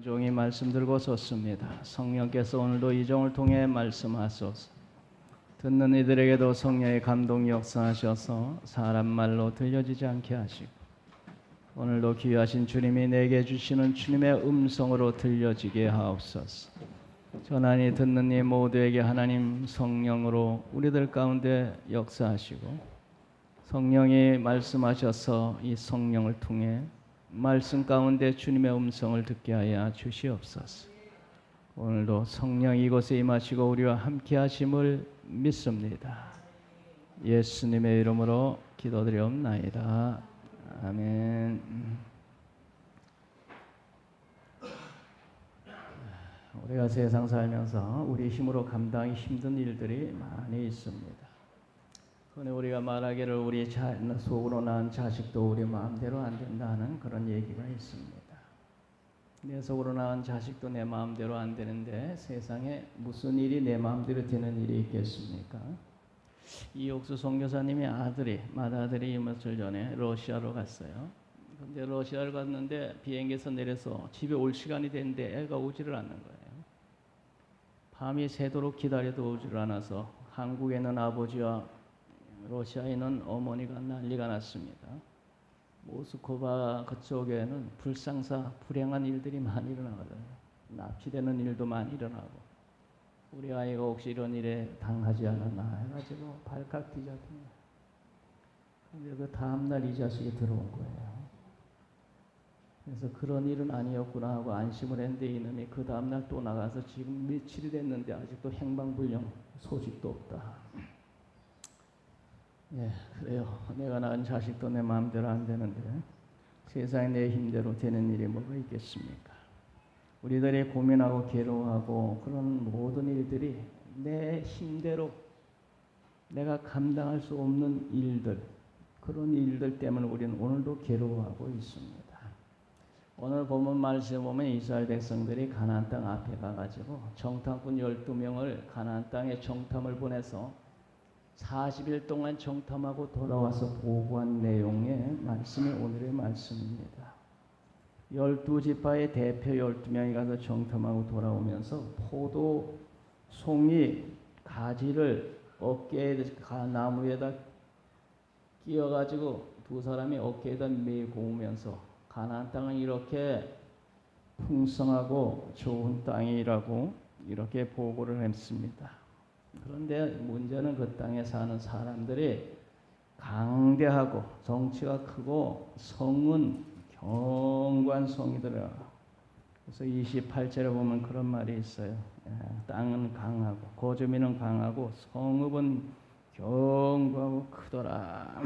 종이 말씀 들고 섰습니다. 성령께서 오늘도 이 종을 통해 말씀하소서. 듣는 이들에게도 성령의 감동 역사하셔서 사람 말로 들려지지 않게 하시고 오늘도 귀하신 주님이 내게 주시는 주님의 음성으로 들려지게 하옵소서. 전하니 듣는 이 모두에게 하나님 성령으로 우리들 가운데 역사하시고 성령이 말씀하셔서 이 성령을 통해 말씀 가운데 주님의 음성을 듣게 하여 주시옵소서. 오늘도 성령 이곳에 임하시고 우리와 함께 하심을 믿습니다. 예수님의 이름으로 기도드리옵나이다. 아멘. 우리가 세상 살면서 우리 힘으로 감당하기 힘든 일들이 많이 있습니다. 근데 우리가 말하기를 우리 속으로 낳은 자식도 우리 마음대로 안 된다는 그런 얘기가 있습니다. 내 속으로 낳은 자식도 내 마음대로 안 되는데 세상에 무슨 일이 내 마음대로 되는 일이 있겠습니까? 이옥수 선교사님의 맏아들이 며칠 전에 러시아로 갔어요. 근데 러시아를 갔는데 비행기에서 내려서 집에 올 시간이 됐는데 애가 오지를 않는 거예요. 밤이 새도록 기다려도 오지를 않아서 한국에 있는 아버지와 러시아에 있는 어머니가 난리가 났습니다. 모스크바 그쪽에는 불행한 일들이 많이 일어나거든요. 납치되는 일도 많이 일어나고 우리 아이가 혹시 이런 일에 당하지 않았나 해가지고 발칵 뒤졌습니다. 근데 그 다음날 이 자식이 들어온 거예요. 그래서 그런 일은 아니었구나 하고 안심을 했는데 이놈이 그 다음날 또 나가서 지금 며칠이 됐는데 아직도 행방불명 소식도 없다. 예, 그래요. 내가 낳은 자식도 내 마음대로 안 되는데 세상에 내 힘대로 되는 일이 뭐가 있겠습니까? 우리들이 고민하고 괴로워하고 그런 모든 일들이 내 힘대로 내가 감당할 수 없는 일들, 그런 일들 때문에 우리는 오늘도 괴로워하고 있습니다. 오늘 본문 말씀에 보면 이스라엘 백성들이 가나안 땅 앞에 가가지고 정탐꾼 12명을 가나안 땅에 정탐을 보내서 40일 동안 정탐하고 돌아와서 보고한 내용의 말씀이 오늘의 말씀입니다. 12지파의 대표 12명이 가서 정탐하고 돌아오면서 포도 송이 가지를 어깨에 나무에다 끼워가지고 두 사람이 어깨에다 메고 오면서 가나안 땅은 이렇게 풍성하고 좋은 땅이라고 이렇게 보고를 했습니다. 그런데 문제는 그 땅에 사는 사람들이 강대하고 덩치가 크고 성은 견고한 성이더라. 그래서 28절에 보면 그런 말이 있어요. 땅은 강하고 거주민은 강하고 성읍은 견고하고 크더라.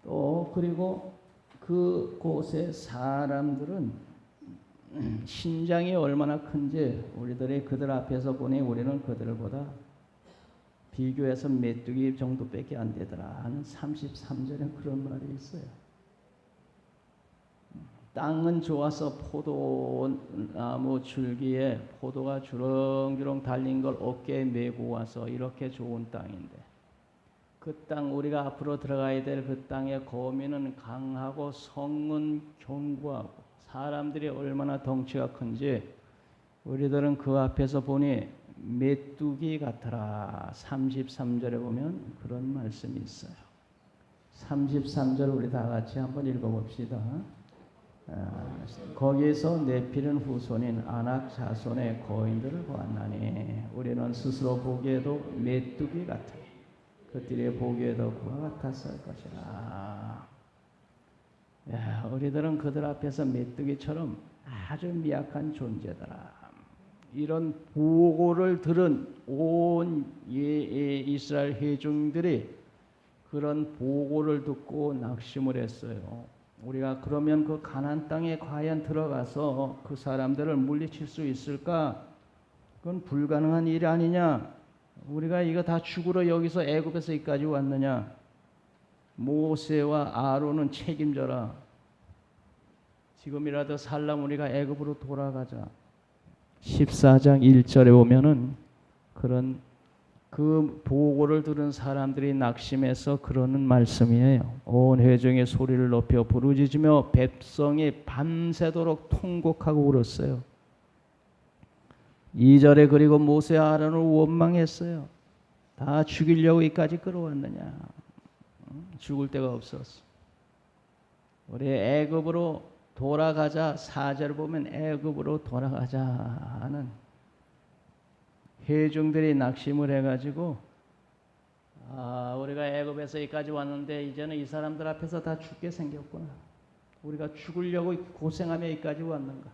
또 그리고 그곳의 사람들은 신장이 얼마나 큰지 우리들이 그들 앞에서 보니 우리는 그들보다 비교해서 메뚜기 정도밖에 안 되더라 하는 33절에 그런 말이 있어요. 땅은 좋아서 포도나무 줄기에 포도가 주렁주렁 달린 걸 어깨에 메고 와서 이렇게 좋은 땅인데 그 땅 우리가 앞으로 들어가야 될 그 땅의 거민은 강하고 성은 견고하고 사람들이 얼마나 덩치가 큰지 우리들은 그 앞에서 보니 메뚜기 같더라. 33절에 보면 그런 말씀이 있어요. 33절 우리 다 같이 한번 읽어봅시다. 거기에서 네피린 후손인 아낙 자손의 거인들을 보았나니 우리는 스스로 보기에도 메뚜기 같으니 그들의 보기에도 그와 같았을 것이라. 우리들은 그들 앞에서 메뚜기처럼 아주 미약한 존재더라. 이런 보고를 들은 온 이스라엘 회중들이 그런 보고를 듣고 낙심을 했어요. 우리가 그러면 그 가나안 땅에 과연 들어가서 그 사람들을 물리칠 수 있을까? 그건 불가능한 일 아니냐? 우리가 이거 다 죽으러 여기서 애굽에서 여기까지 왔느냐? 모세와 아론은 책임져라. 지금이라도 살라면 우리가 애굽으로 돌아가자. 14장 1절에 보면은 그런 그 보고를 들은 사람들이 낙심해서 그러는 말씀이에요. 온 회중의 소리를 높여 부르짖으며 백성이 밤새도록 통곡하고 울었어요. 2절에 그리고 모세와 아론을 원망했어요. 다 죽이려고 이까지 끌어왔느냐. 죽을 데가 없었어. 우리 애굽으로 돌아가자. 4절 보면 애굽으로 돌아가자 하는 회중들이 낙심을 해가지고 우리가 애굽에서 여기까지 왔는데 이제는 이 사람들 앞에서 다 죽게 생겼구나. 우리가 죽으려고 고생하며 여기까지 왔는가.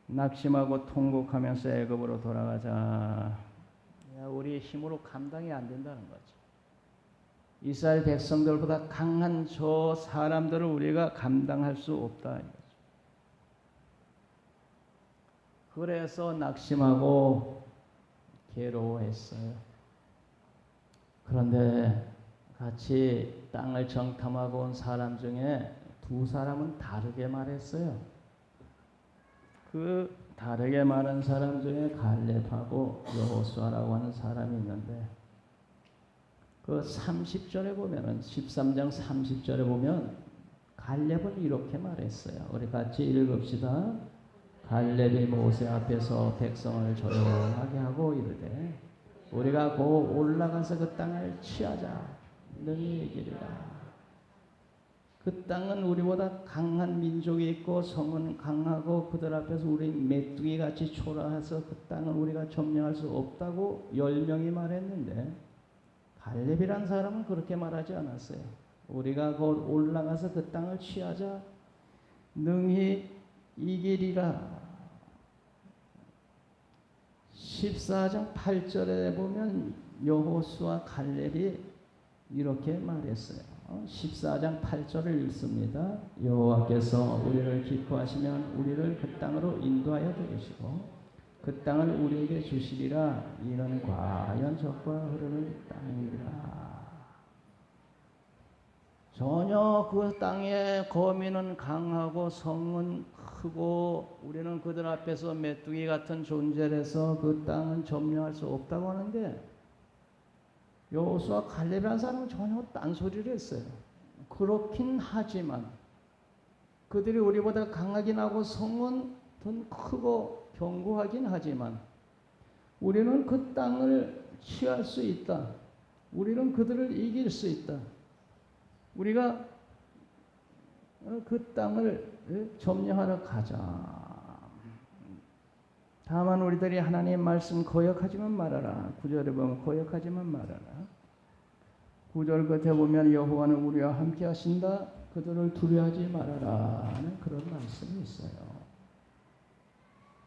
낙심하고 통곡하면서 애굽으로 돌아가자. 우리의 힘으로 감당이 안 된다는 거죠. 이스라엘 백성들보다 강한 저 사람들을 우리가 감당할 수 없다. 그래서 낙심하고 괴로워했어요. 그런데 같이 땅을 정탐하고 온 사람 중에 두 사람은 다르게 말했어요. 그 다르게 말한 사람 중에 갈렙하고 여호수아라고 하는 사람이 있는데 그 30절에 보면은 13장 30절에 보면 갈렙은 이렇게 말했어요. 우리 같이 읽읍시다. 갈렙이 모세 앞에서 백성을 조용하게 하고 이르되 우리가 곧 올라가서 그 땅을 취하자 능히 이기리라. 그 땅은 우리보다 강한 민족이 있고 성은 강하고 그들 앞에서 우리 메뚜기 같이 초라해서 그 땅은 우리가 점령할 수 없다고 10명이 말했는데 갈렙이란 사람은 그렇게 말하지 않았어요. 우리가 곧 올라가서 그 땅을 취하자 능히 이기리라. 14장 8절에 보면 여호수아 갈렙이 이렇게 말했어요. 14장 8절을 읽습니다. 여호와께서 우리를 기뻐하시면 우리를 그 땅으로 인도하여 들으시고 그 땅을 우리에게 주시리라. 이는 과연 적과 흐르는 땅이라. 전혀 그 땅의 거민은 강하고 성은 크고 우리는 그들 앞에서 메뚜기 같은 존재라서 그 땅은 점령할 수 없다고 하는데 여호수아 갈렙이라는 사람은 전혀 딴소리를 했어요. 그렇긴 하지만 그들이 우리보다 강하긴 하고 성은 더 크고 견고하긴 하지만 우리는 그 땅을 취할 수 있다. 우리는 그들을 이길 수 있다. 우리가 그 땅을 점령하러 가자. 다만 우리들이 하나님의 말씀 거역하지만 말아라. 9절에 보면 거역하지만 말아라. 9절 끝에 보면 여호와는 우리와 함께 하신다. 그들을 두려워하지 말아라 하는 그런 말씀이 있어요.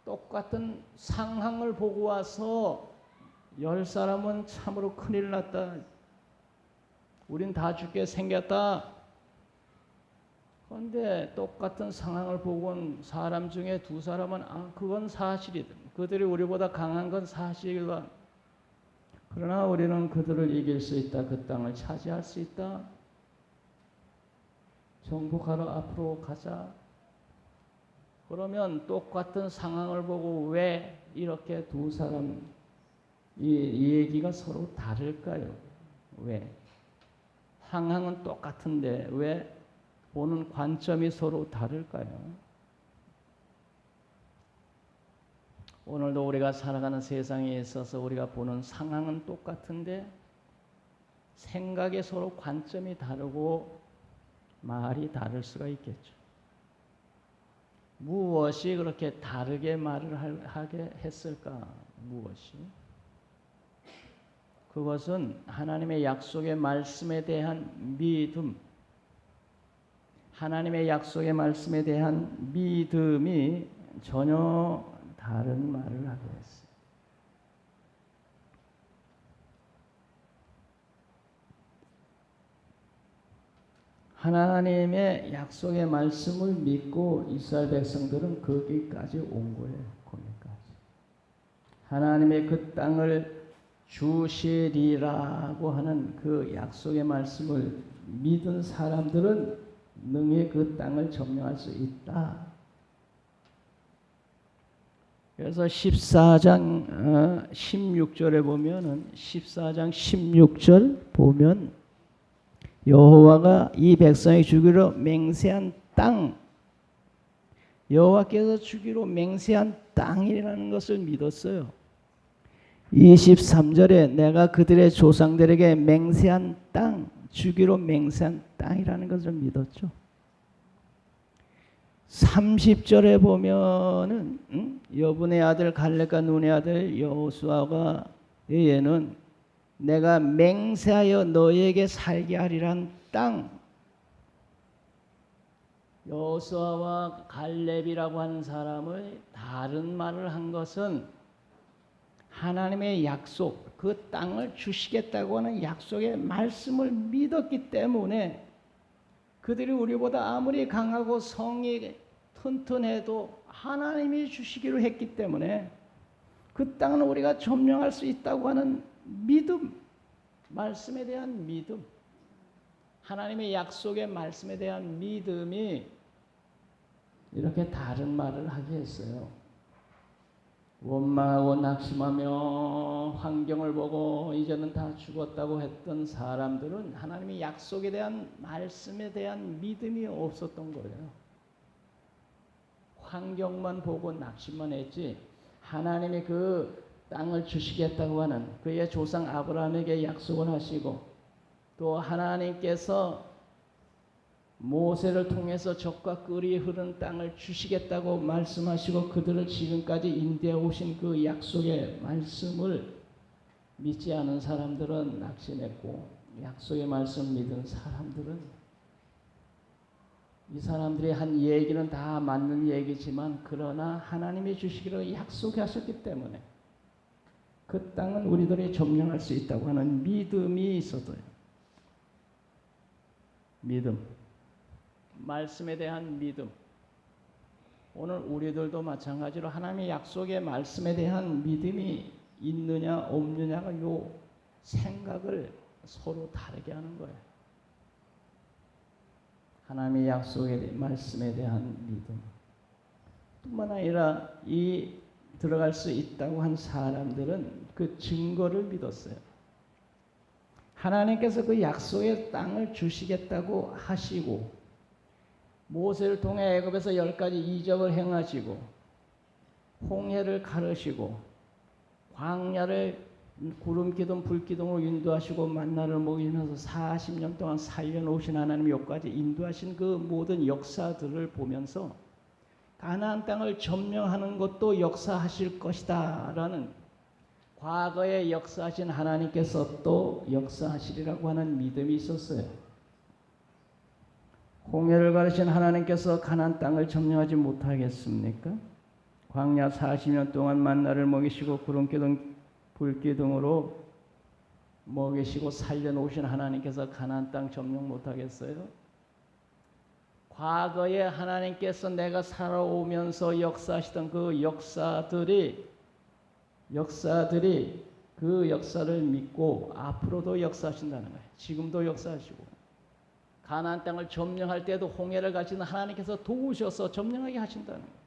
똑같은 상황을 보고 와서 10사람은 참으로 큰일 났다. 우린 다 죽게 생겼다. 그런데 똑같은 상황을 보고 온 사람 중에 두 사람은 그건 사실이다. 그들이 우리보다 강한 건 사실이다. 그러나 우리는 그들을 이길 수 있다. 그 땅을 차지할 수 있다. 정복하러 앞으로 가자. 그러면 똑같은 상황을 보고 왜 이렇게 두 사람 이 얘기가 서로 다를까요? 왜? 상황은 똑같은데 왜 보는 관점이 서로 다를까요? 오늘도 우리가 살아가는 세상에 있어서 우리가 보는 상황은 똑같은데 생각이 서로 관점이 다르고 말이 다를 수가 있겠죠. 무엇이 그렇게 다르게 말을 하게 했을까? 무엇이? 그것은 하나님의 약속의 말씀에 대한 믿음, 하나님의 약속의 말씀에 대한 믿음이 전혀 다른 말을 하게 했어요. 하나님의 약속의 말씀을 믿고 이스라엘 백성들은 거기까지 온 거예요. 거기까지. 하나님의 그 땅을 주시리라고 하는 그 약속의 말씀을 믿은 사람들은 능히 그 땅을 점령할 수 있다. 그래서 14장 16절에 보면은 14장 16절 보면 여호와가 이 백성이 주기로 맹세한 땅, 여호와께서 주기로 맹세한 땅이라는 것을 믿었어요. 23절에 내가 그들의 조상들에게 맹세한 땅, 주기로 맹세한 땅이라는 것을 믿었죠. 30절에 보면은 여분의 아들 갈렙과 눈의 아들 여호수아가 얘는 내가 맹세하여 너희에게 살게 하리란 땅. 여호수아와 갈렙이라고 하는 사람을 다른 말을 한 것은 하나님의 약속, 그 땅을 주시겠다고 하는 약속의 말씀을 믿었기 때문에 그들이 우리보다 아무리 강하고 성이 튼튼해도 하나님이 주시기로 했기 때문에 그 땅은 우리가 점령할 수 있다고 하는 믿음, 말씀에 대한 믿음, 하나님의 약속의 말씀에 대한 믿음이 이렇게 다른 말을 하게 했어요. 원망하고 낙심하며 환경을 보고 이제는 다 죽었다고 했던 사람들은 하나님의 약속에 대한 말씀에 대한 믿음이 없었던 거예요. 환경만 보고 낙심만 했지 하나님이 그 땅을 주시겠다고 하는 그의 조상 아브라함에게 약속을 하시고 또 하나님께서 모세를 통해서 적과 꿀이 흐르는 땅을 주시겠다고 말씀하시고 그들을 지금까지 인도해 오신 그 약속의 말씀을 믿지 않은 사람들은 낙심했고 약속의 말씀 믿은 사람들은 이 사람들이 한 얘기는 다 맞는 얘기지만 그러나 하나님이 주시기로 약속하셨기 때문에 그 땅은 우리들이 점령할 수 있다고 하는 믿음이 있어도요. 믿음. 말씀에 대한 믿음. 오늘 우리들도 마찬가지로 하나님의 약속의 말씀에 대한 믿음이 있느냐 없느냐가 요 생각을 서로 다르게 하는 거예요. 하나님의 약속의 말씀에 대한 믿음. 뿐만 아니라 이 들어갈 수 있다고 한 사람들은 그 증거를 믿었어요. 하나님께서 그 약속의 땅을 주시겠다고 하시고 모세를 통해 애굽에서 10가지 이적을 행하시고 홍해를 가르시고 광야를 구름 기둥 불 기둥으로 인도하시고 만나를 먹이면서 40년 동안 살려놓으신 하나님이 여기까지 인도하신 그 모든 역사들을 보면서 가나안 땅을 점령하는 것도 역사하실 것이다 라는 과거에 역사하신 하나님께서 또 역사하시리라고 하는 믿음이 있었어요. 홍해를 가르신 하나님께서 가나안 땅을 점령하지 못하겠습니까? 광야 40년 동안 만나를 먹이시고 구름기둥 불기둥으로 먹이시고 살려놓으신 하나님께서 가나안 땅 점령 못하겠어요? 과거에 하나님께서 내가 살아오면서 역사하시던 그 역사들이 그 역사를 믿고 앞으로도 역사하신다는 거예요. 지금도 역사하시고 가나안 땅을 점령할 때도 홍해를 가시는 하나님께서 도우셔서 점령하게 하신다는 거예요.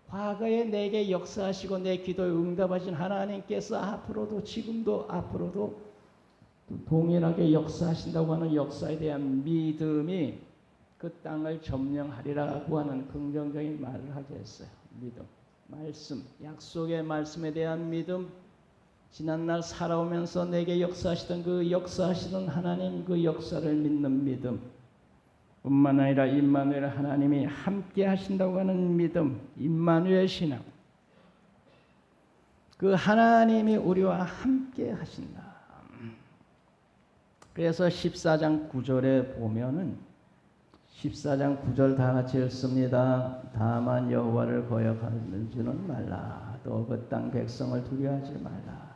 과거에 내게 역사하시고 내 기도에 응답하신 하나님께서 앞으로도 지금도 앞으로도 동일하게 역사하신다고 하는 역사에 대한 믿음이 그 땅을 점령하리라고 하는 긍정적인 말을 하게 했어요. 믿음, 말씀, 약속의 말씀에 대한 믿음, 지난날 살아오면서 내게 역사하시던 그 역사하시던 하나님 그 역사를 믿는 믿음, 뿐만 아니라 임마누엘 하나님이 함께 하신다고 하는 믿음, 임마누엘 신앙. 그 하나님이 우리와 함께 하신다. 그래서 14장 9절에 보면은 14장 9절 다 같이 읽습니다. 다만 여호와를 거역하지는 말라. 또 그 땅 백성을 두려워하지 말라.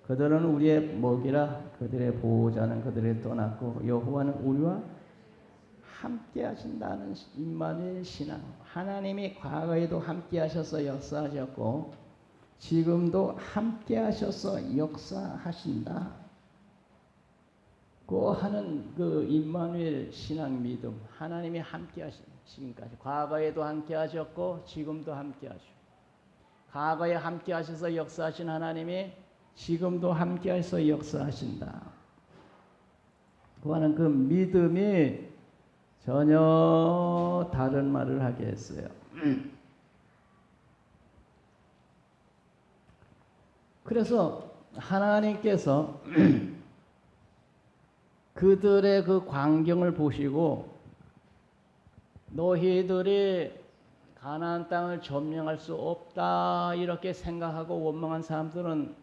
그들은 우리의 먹이라. 그들의 보호자는 그들을 떠났고 여호와는 우리와 함께 하신다는 임마누엘 신앙. 하나님이 과거에도 함께 하셔서 역사하셨고 지금도 함께 하셔서 역사하신다. 그 하는 그 임마누엘 신앙 믿음. 하나님이 함께 하신 지금까지 과거에도 함께 하셨고 지금도 함께 하시고 과거에 함께 하셔서 역사하신 하나님이 지금도 함께 하셔서 역사하신다. 그와는 그 믿음이 전혀 다른 말을 하게 했어요. 그래서 하나님께서 그들의 그 광경을 보시고 너희들이 가나안 땅을 점령할 수 없다 이렇게 생각하고 원망한 사람들은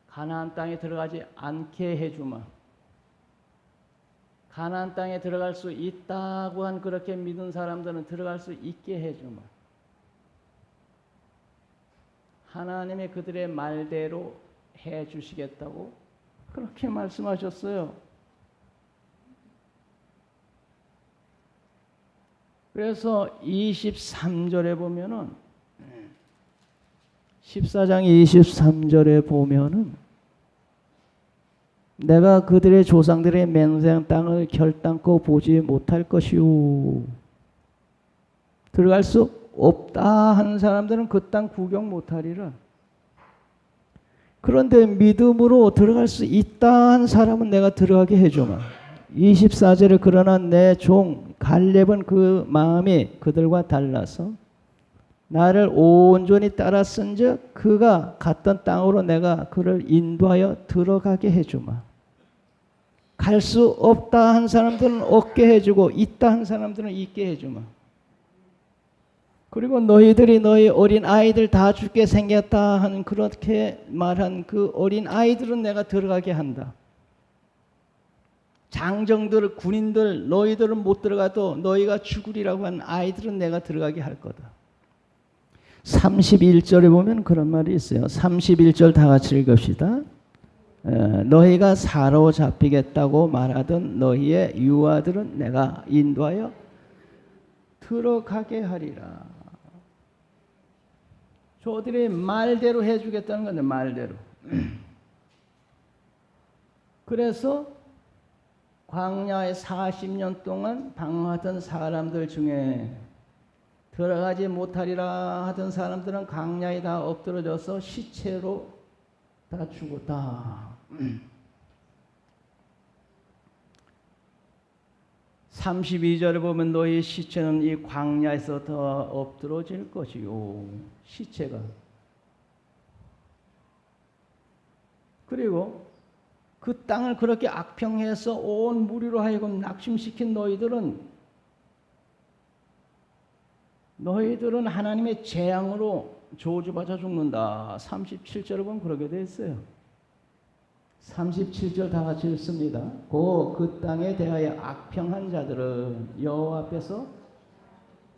가나안 땅에 들어가지 않게 해주마. 가나안 땅에 들어갈 수 있다고 한 그렇게 믿은 사람들은 들어갈 수 있게 해주마. 하나님이 그들의 말대로 해주시겠다고 그렇게 말씀하셨어요. 그래서 23절에 보면은 14장 23절에 보면은 내가 그들의 조상들의 맹세한 땅을 결단코 보지 못할 것이오. 들어갈 수 없다 하는 사람들은 그 땅 구경 못하리라. 그런데 믿음으로 들어갈 수 있다 한 사람은 내가 들어가게 해주마. 24절에 그러나 내 종 갈렙은 그 마음이 그들과 달라서 나를 온전히 따랐은즉 그가 갔던 땅으로 내가 그를 인도하여 들어가게 해주마. 갈 수 없다 한 사람들은 없게 해주고 있다 한 사람들은 있게 해주마. 그리고 너희들이 너희 어린 아이들 다 죽게 생겼다 하는 그렇게 말한 그 어린 아이들은 내가 들어가게 한다. 장정들, 군인들, 너희들은 못 들어가도 너희가 죽으리라고 한 아이들은 내가 들어가게 할 거다. 31절에 보면 그런 말이 있어요. 31절 다 같이 읽읍시다. 너희가 사로잡히겠다고 말하던 너희의 유아들은 내가 인도하여 들어가게 하리라. 저들이 말대로 해주겠다는 건데 말대로. 그래서 광야에 40년 동안 방황하던 사람들 중에 들어가지 못하리라 하던 사람들은 광야에 다 엎드러져서 시체로 다 죽었다. 32절에 보면 너희 시체는 이 광야에서 더 엎드러질 것이요. 시체가. 그리고 그 땅을 그렇게 악평해서 온 무리로 하여금 낙심시킨 너희들은 하나님의 재앙으로 저주받아 죽는다. 37절에 보면 그렇게 되어 있어요. 37절 다 같이 읽습니다. 그 땅에 대하여 악평한 자들은 여호와 앞에서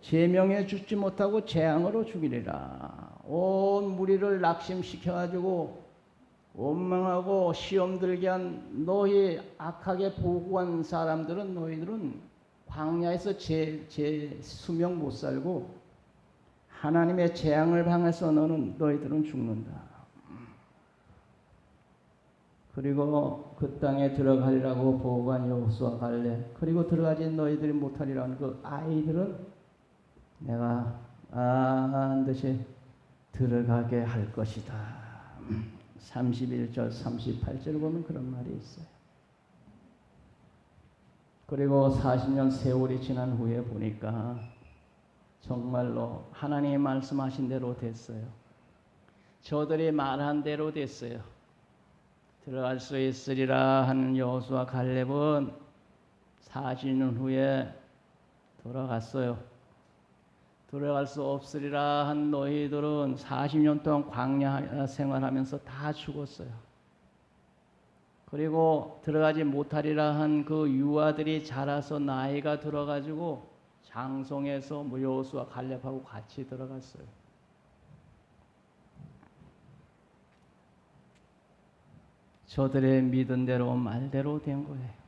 제명해 죽지 못하고 재앙으로 죽이리라. 온 무리를 낙심시켜가지고 원망하고 시험 들게 한 너희 악하게 보고한 사람들은 너희들은 광야에서 제 수명 못 살고 하나님의 재앙을 당해서 너희들은 죽는다. 그리고 그 땅에 들어가리라고 보고한 여호수아 갈렙 그리고 들어가지 너희들이 못하리라는 그 아이들은 내가 반드시 들어가게 할 것이다. 31절 38절을 보면 그런 말이 있어요. 그리고 40년 세월이 지난 후에 보니까 정말로 하나님이 말씀하신 대로 됐어요. 저들이 말한 대로 됐어요. 들어갈 수 있으리라 하는 여호수아 갈렙은 40년 후에 돌아갔어요. 들어갈 수 없으리라 한 너희들은 40년 동안 광야 생활하면서 다 죽었어요. 그리고 들어가지 못하리라 한 그 유아들이 자라서 나이가 들어가지고 장성해서 여호수아 갈렙하고 같이 들어갔어요. 저들의 믿은 대로 말대로 된 거예요.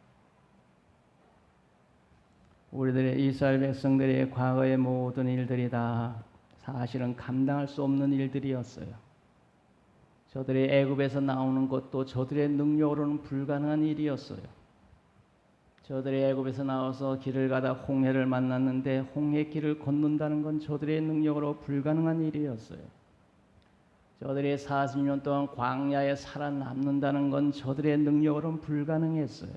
우리들의 이스라엘 백성들의 과거의 모든 일들이 다 사실은 감당할 수 없는 일들이었어요. 저들이 애굽에서 나오는 것도 저들의 능력으로는 불가능한 일이었어요. 저들이 애굽에서 나와서 길을 가다 홍해를 만났는데 홍해 길을 걷는다는 건 저들의 능력으로 불가능한 일이었어요. 저들이 40년 동안 광야에 살아남는다는 건 저들의 능력으로는 불가능했어요.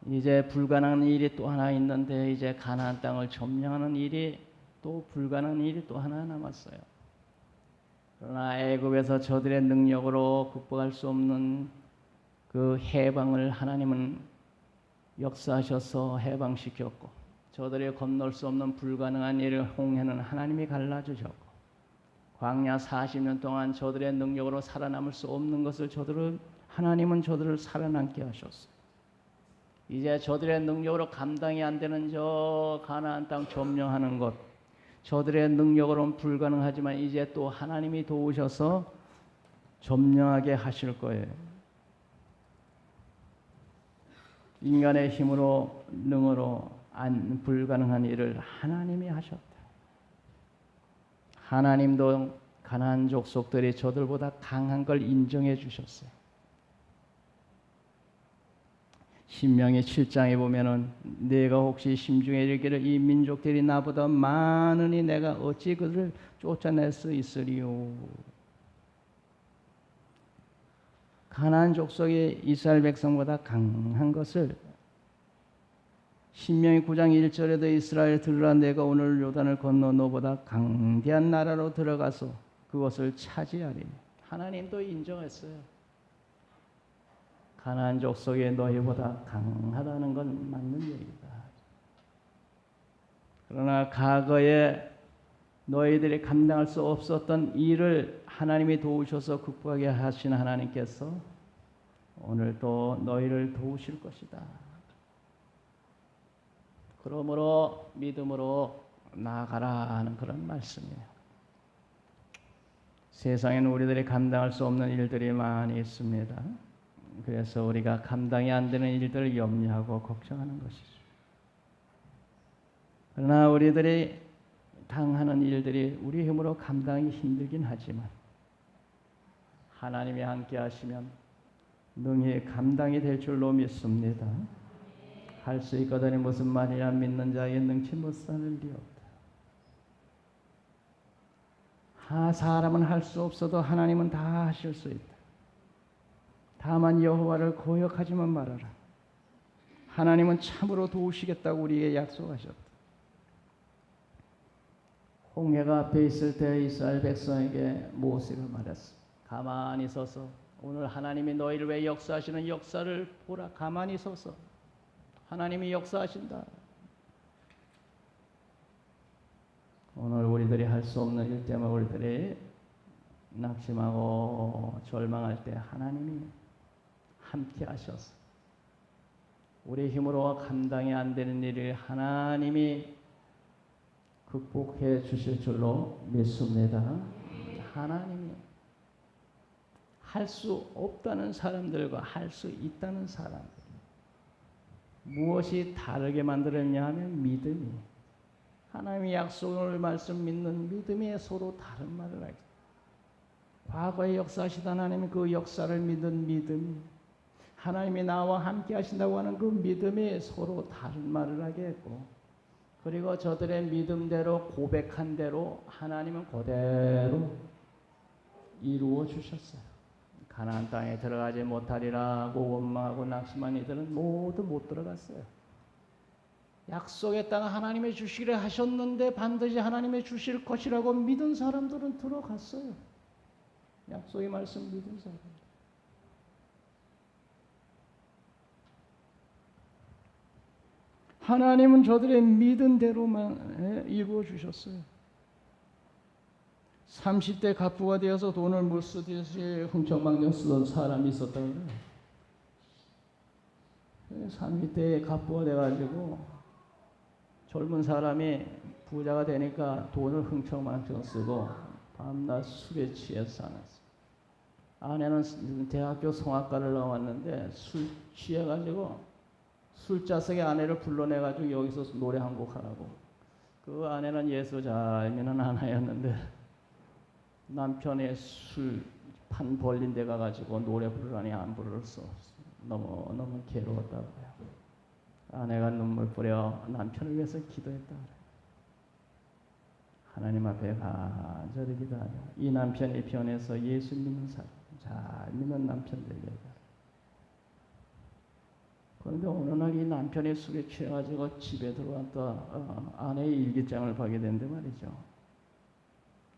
이제 불가능한 일이 또 하나 있는데 이제 가나안 땅을 점령하는 일이 또 불가능한 일이 또 하나 남았어요. 그러나 애굽에서 저들의 능력으로 극복할 수 없는 그 해방을 하나님은 역사하셔서 해방시켰고, 저들이 건널 수 없는 불가능한 일을 홍해는 하나님이 갈라주셨고, 광야 40년 동안 저들의 능력으로 살아남을 수 없는 것을 하나님은 저들을 살아남게 하셨어요. 이제 저들의 능력으로 감당이 안 되는 저 가나안 땅 점령하는 것, 저들의 능력으로는 불가능하지만 이제 또 하나님이 도우셔서 점령하게 하실 거예요. 인간의 힘으로 능으로 불가능한 일을 하나님이 하셨다. 하나님도 가나안 족속들이 저들보다 강한 걸 인정해 주셨어요. 신명기 7장에 보면은 내가 혹시 심중에 이르기를 이 민족들이 나보다 많으니 내가 어찌 그들을 쫓아낼 수 있으리요. 가나안 족속이 이스라엘 백성보다 강한 것을 신명기 9장 1절에도 이스라엘 들으라 내가 오늘 요단을 건너 너보다 강대한 나라로 들어가서 그것을 차지하리니. 하나님도 인정했어요. 가나안 족속이 너희보다 강하다는 건 맞는 얘기다. 그러나 과거에 너희들이 감당할 수 없었던 일을 하나님이 도우셔서 극복하게 하신 하나님께서 오늘 또 너희를 도우실 것이다. 그러므로 믿음으로 나아가라 하는 그런 말씀이에요. 세상에는 우리들이 감당할 수 없는 일들이 많이 있습니다. 그래서 우리가 감당이 안 되는 일들을 염려하고 걱정하는 것이죠. 그러나 우리들이 당하는 일들이 우리 힘으로 감당이 힘들긴 하지만 하나님이 함께 하시면 능히 감당이 될 줄로 믿습니다. 할 수 있거든이 무슨 말이냐 믿는 자에게 능치 못하는 리 없다. 사람은 할 수 없어도 하나님은 다 하실 수 있다. 다만 여호와를 거역하지만 말아라. 하나님은 참으로 도우시겠다고 우리에게 약속하셨다. 홍해가 앞에 있을 때 이스라엘 백성에게 모세가 말했어. 가만히 서서 오늘 하나님이 너희를 왜 역사하시는 역사를 보라. 가만히 서서 하나님이 역사하신다. 오늘 우리들이 할 수 없는 일 때문에 우리들이 낙심하고 절망할 때 하나님이 함께 하셔서 우리 힘으로 감당이 안 되는 일을 하나님이 극복해 주실 줄로 믿습니다. 하나님이 할 수 없다는 사람들과 할 수 있다는 사람들, 무엇이 다르게 만들었냐 하면 믿음이, 하나님의 약속을 말씀 믿는 믿음이 서로 다른 말을 하죠. 과거에 역사하시던 하나님이 그 역사를 믿는 믿음이, 하나님이 나와 함께 하신다고 하는 그 믿음이 서로 다른 말을 하게 했고, 그리고 저들의 믿음대로 고백한 대로 하나님은 그대로 이루어 주셨어요. 가나안 땅에 들어가지 못하리라고 원망하고 낙심한 이들은 모두 못 들어갔어요. 약속의 땅 하나님이 주시기를 하셨는데 반드시 하나님이 주실 것이라고 믿은 사람들은 들어갔어요. 약속의 말씀 믿은 사람들. 하나님은 저들의 믿은 대로만 이루어 주셨어요. 30대 갑부가 되어서 돈을 못 쓰듯이 흥청망청 쓰던 사람이 있었다고 그래요. 30대에 갑부가 돼가지고 젊은 사람이 부자가 되니까 돈을 흥청망청 쓰고 밤낮 술에 취해서 살았어요. 아내는 대학교 성악과를 나왔는데 술 취해가지고 술자석에 아내를 불러내가지고 여기서 노래 한 곡 하라고. 그 아내는 예수 잘 알미는 아내였는데 남편의 술판 벌린 데 가가지고 노래 부르라니 안 부를 수 없어. 너무 괴로웠다고요. 아내가 눈물 뿌려 남편을 위해서 기도했다 그래요. 하나님 앞에 간절히 기도하며 이 남편이 변해서 예수 믿는 사람, 잘 믿는 남편 되게. 그런데 어느 날 이 남편이 술에 취해가지고 집에 들어왔다 아내의 일기장을 보게 된데 말이죠.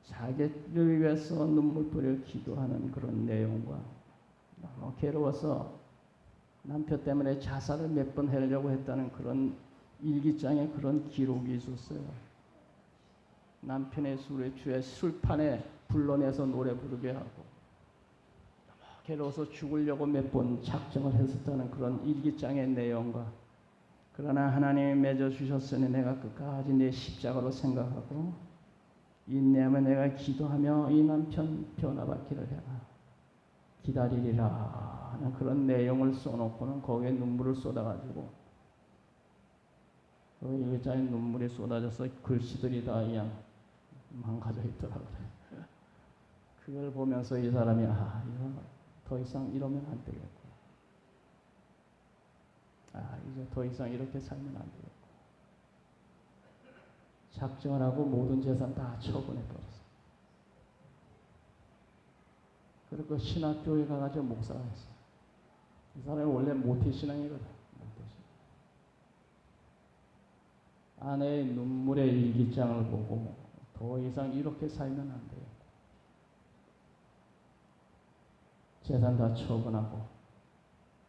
자기를 위해서 눈물 뿌려 기도하는 그런 내용과 너무 괴로워서 남편 때문에 자살을 몇 번 하려고 했다는 그런 일기장에 그런 기록이 있었어요. 남편의 술에 취해 술판에 불러내서 노래 부르게 하고 괴로워서 죽으려고 몇 번 작정을 했었다는 그런 일기장의 내용과 그러나 하나님이 맺어주셨으니 내가 끝까지 내 십자가로 생각하고 인내하며 내가 기도하며 이 남편 변화받기를 해라 기다리리라 하는 그런 내용을 써놓고는 거기에 눈물을 쏟아가지고 그 일기장에 눈물이 쏟아져서 글씨들이 다 그냥 망가져 있더라고요. 그걸 보면서 이 사람이 이거 더 이상 이러면 안 되겠고 이제 더 이상 이렇게 살면 안 되겠고 작정을 하고 모든 재산 다 처분해버렸어. 그리고 신학교에 가가지고 목사가 했어. 이 사람이 원래 모태신앙이거든. 모태신앙. 아내의 눈물의 일기장을 보고 더 이상 이렇게 살면 안 돼요. 재산 다 처분하고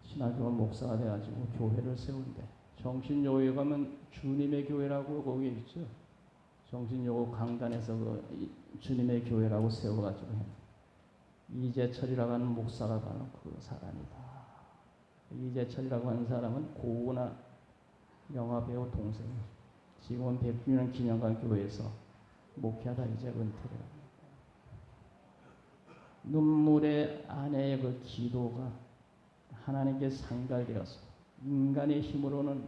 신학교 목사가 돼가지고 교회를 세운대. 정신요에 가면 주님의 교회라고 거기 있죠. 정신요고 강단에서 그 주님의 교회라고 세워가지고 해. 이재철이라고 하는 목사가 바로 그 사람이다. 이재철이라고 하는 사람은 고은아 영화배우 동생이에요. 지금은 100주년 기념관 교회에서 목회하다 이제 은퇴를 합니다. 눈물의 아내의 그 기도가 하나님께 상달되어서 인간의 힘으로는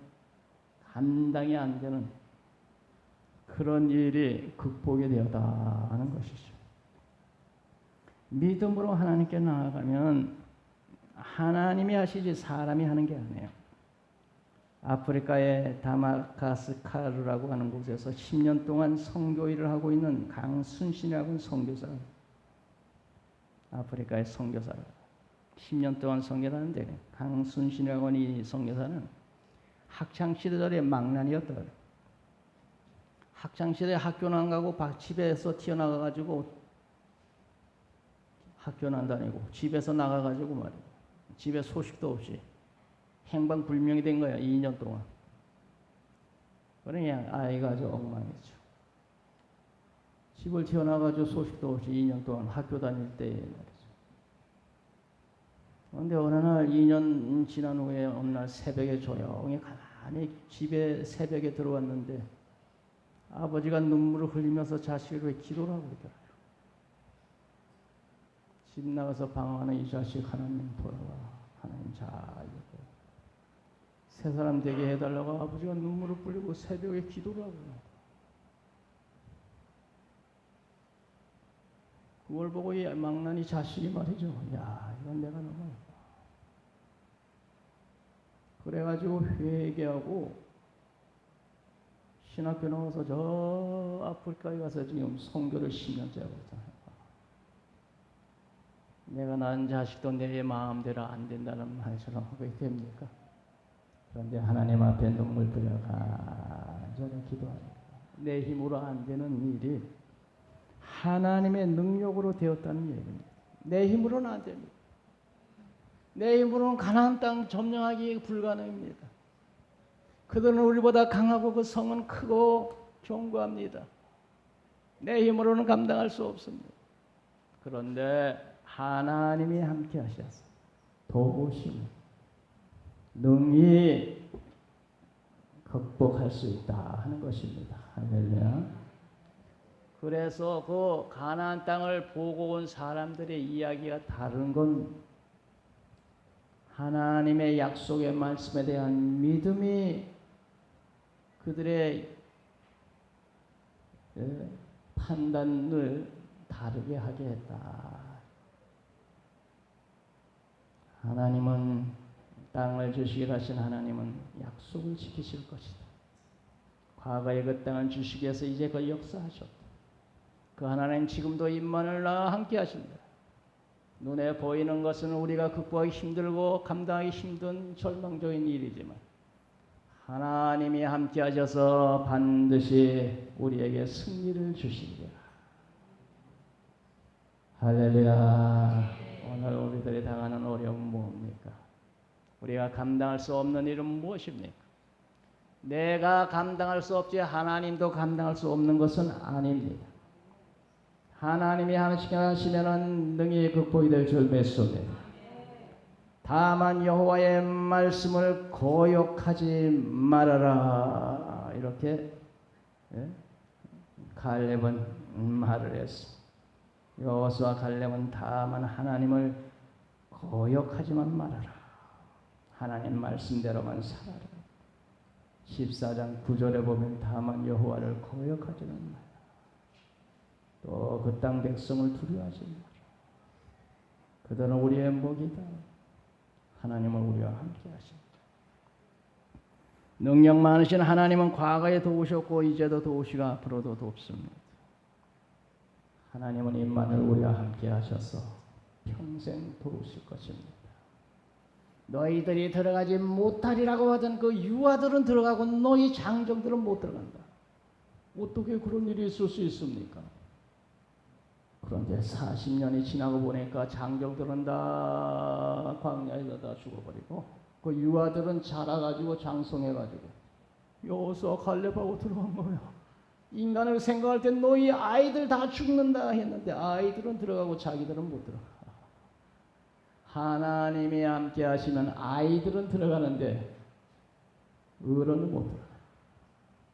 감당이 안 되는 그런 일이 극복이 되었다 하는 것이죠. 믿음으로 하나님께 나아가면 하나님이 하시지 사람이 하는 게 아니에요. 아프리카의 다마카스카르라고 하는 곳에서 10년 동안 선교 일을 하고 있는 강순신이라고 하는 선교사가 아프리카의 선교사가 10년 동안 선교를 하는데 강순신이라고 하는 이 선교사는 학창시절에 망난이었다. 학창시절에 학교는 안 가고 집에서 튀어나가가지고 학교는 안 다니고 집에서 나가가지고 말이야. 집에 소식도 없이 행방불명이 된 거야. 2년 동안. 그러니 아이가 아주 엉망이죠. 집을 튀어나가지고 소식도 없이 2년 동안 학교 다닐 때 말이죠. 그런데 어느 날 2년 지난 후에 어느 날 새벽에 조용히 가만히 집에 새벽에 들어왔는데 아버지가 눈물을 흘리면서 자식을 위해 기도를 하고 있더라고요. 집 나가서 방황하는 이 자식 하나님 돌아와. 하나님 잘 새 사람 되게 해달라고 아버지가 눈물을 뿌리고 새벽에 기도를 하고 그걸 보고 이 망나니 자식이 말이죠. 야, 이건 내가 너무 그래가지고 회개하고 신학교 나와서 저 아프리카에 가서 지금 선교를 10년째 하고 있잖아요. 내가 낳은 자식도 내 마음대로 안 된다는 말처럼 하게 됩니까? 그런데 하나님 앞에 눈물 뿌려 간절히 기도합니다. 내 힘으로 안 되는 일이 하나님의 능력으로 되었다는 얘기입니다. 내 힘으로는 안 됩니다. 내 힘으로는 가나안 땅 점령하기 불가능합니다. 그들은 우리보다 강하고 그 성은 크고 견고합니다. 내 힘으로는 감당할 수 없습니다. 그런데 하나님이 함께 하셔서 도우시니 능히 극복할 수 있다 하는 것입니다. 할렐루야. 그래서 그 가나안 땅을 보고 온 사람들의 이야기가 다른 건 하나님의 약속의 말씀에 대한 믿음이 그들의 판단을 다르게 하게 했다. 하나님은 땅을 주시기로 하신 하나님은 약속을 지키실 것이다. 과거에 그 땅을 주시기 위해서 이제 그 역사하셨다. 그 하나님 지금도 임마누엘 나와 함께 하신다. 눈에 보이는 것은 우리가 극복하기 힘들고 감당하기 힘든 절망적인 일이지만 하나님이 함께 하셔서 반드시 우리에게 승리를 주시리라. 할렐루야. 오늘 우리들이 당하는 어려움은 뭡니까? 우리가 감당할 수 없는 일은 무엇입니까? 내가 감당할 수 없지 하나님도 감당할 수 없는 것은 아닙니다. 하나님이 하시면 능히 극복이 될 줄 믿습니다. 다만 여호와의 말씀을 거역하지 말아라. 이렇게 갈렙은 말을 했습니다. 여호수아 갈렙은 다만 하나님을 거역하지만 말아라. 하나님 말씀대로만 살아라. 14장 9절에 보면 다만 여호와를 거역하지는 마라. 또 그 땅 백성을 두려워하지 마라. 그들은 우리의 목이다. 하나님은 우리와 함께 하십니다. 능력 많으신 하나님은 과거에 도우셨고 이제도 도우시고 앞으로도 돕습니다. 하나님은 임마누엘 우리와 함께 하셔서 평생 도우실 것입니다. 너희들이 들어가지 못하리라고 하던 그 유아들은 들어가고 너희 장정들은 못 들어간다. 어떻게 그런 일이 있을 수 있습니까? 그런데 40년이 지나고 보니까 장정들은 다 광야에서 다 죽어버리고 그 유아들은 자라가지고 장성해가지고 여호수아 갈렙하고 들어간 거예요. 인간을 생각할 때 너희 아이들 다 죽는다 했는데 아이들은 들어가고 자기들은 못 들어가. 하나님이 함께 하시면 아이들은 들어가는데 어른은 못 들어가.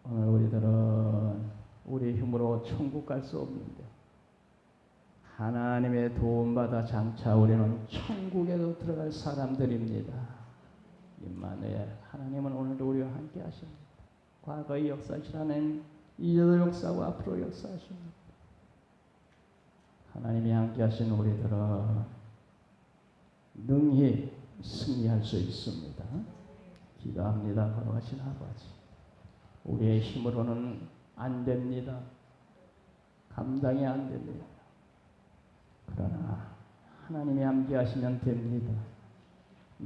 오늘 우리들은 우리 힘으로 천국 갈 수 없는데 하나님의 도움받아 장차 우리는 천국에도 들어갈 사람들입니다. 임마누엘 하나님은 오늘도 우리와 함께 하십니다. 과거의 역사하신 하나님 이제도 역사하고 앞으로 역사하십니다. 하나님이 함께 하신 우리들은 능히 승리할 수 있습니다. 기도합니다. 거룩하신 아버지, 우리의 힘으로는 안 됩니다. 감당이 안 됩니다. 그러나 하나님이 함께 하시면 됩니다.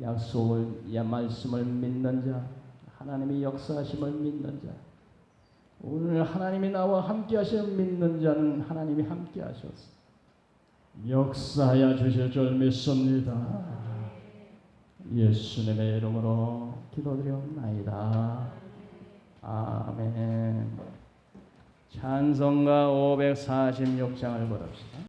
약속을, 말씀을 믿는 자, 하나님이 역사하심을 믿는 자, 오늘 하나님이 나와 함께 하시는 믿는 자는 하나님이 함께 하셔서 역사하여 주실 줄 믿습니다. 예수님의 이름으로 기도드리옵나이다. 아멘. 찬송가 546장을 부릅시다.